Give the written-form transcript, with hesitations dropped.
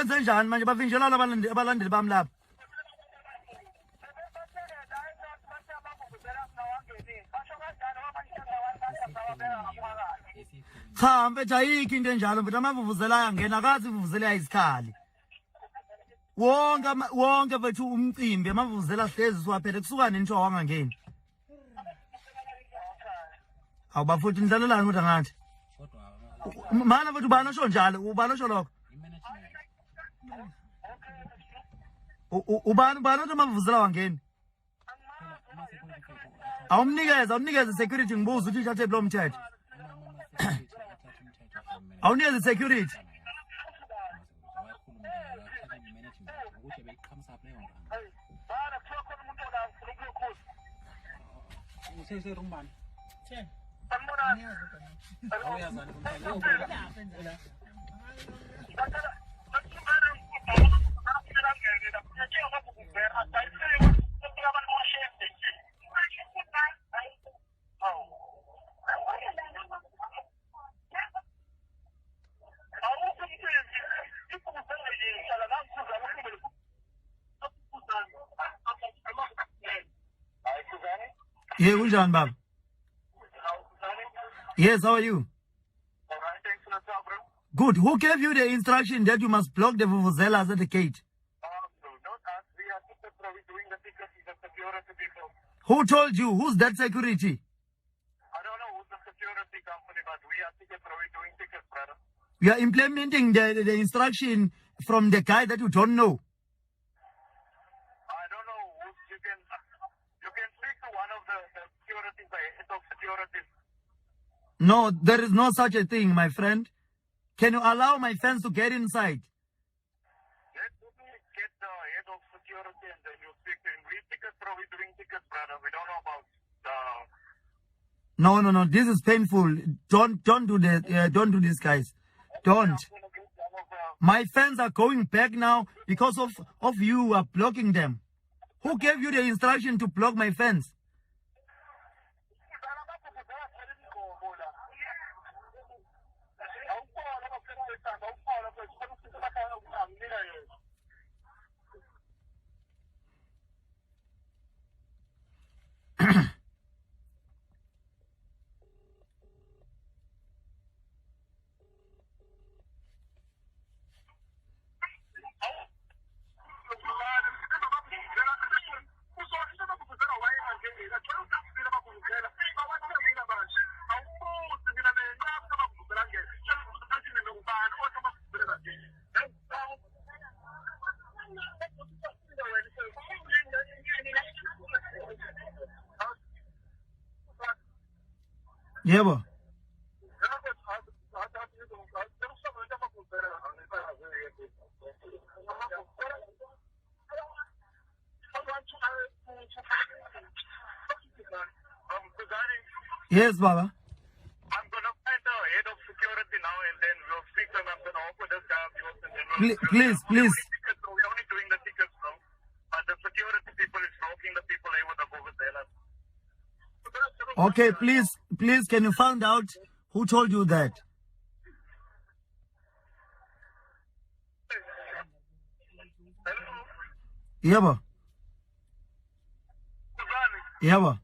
benze njani manje bavinjelana abalandeli bami lapha? Cha mfethu ayikho into enjalo mfethu amavuvuzela ayangena akazi ivuvuzela izikhali. Wonke bethu umcimbi amavuvuzela hlezi siwaphele kusuka nini wangangeni. Awubafuthi nidlalelani kodwa ngathi. Mana bethu ubani osho njalo ubani osho lokho. Ubani othi amavuvuzela wangeni. Awunikeze security ngibuza ukuthi uthathe lo mthetho. Awunikeze security. Yeah, Unjan Bab. Yes, how are you? Alright, thanks for the talk, bro. Good. Who gave you the instruction that you must block the vuvuzelas at the gate? Not us. We are just doing the security, the security people. Who told you? Who's that security? I don't know who's the security company, but we are doing tickets, brother. You are implementing the instruction from the guy that you don't know. I don't know who you can speak to one of the security, the head of security. No, there is no such a thing, my friend. Can you allow my fans to get inside? Let me get the head of security and then you speak to him. We're doing tickets, brother. We don't know about the... No. This is painful. Don't do that. Don't do this, guys. Don't. My fans are going back now because of you are blocking them. Who gave you the instruction to block my fans? Yeah, boy. Yes, Baba. I'm going to find the head of security now and then we'll speak to him. I'm going to offer this guy of yours and then Please. We're only doing the tickets now. But the security people is blocking the people with the vuvuzelas. Okay, please, can you find out who told you that? Hello? Yeah, boy. Khuzani. Yeah, boy.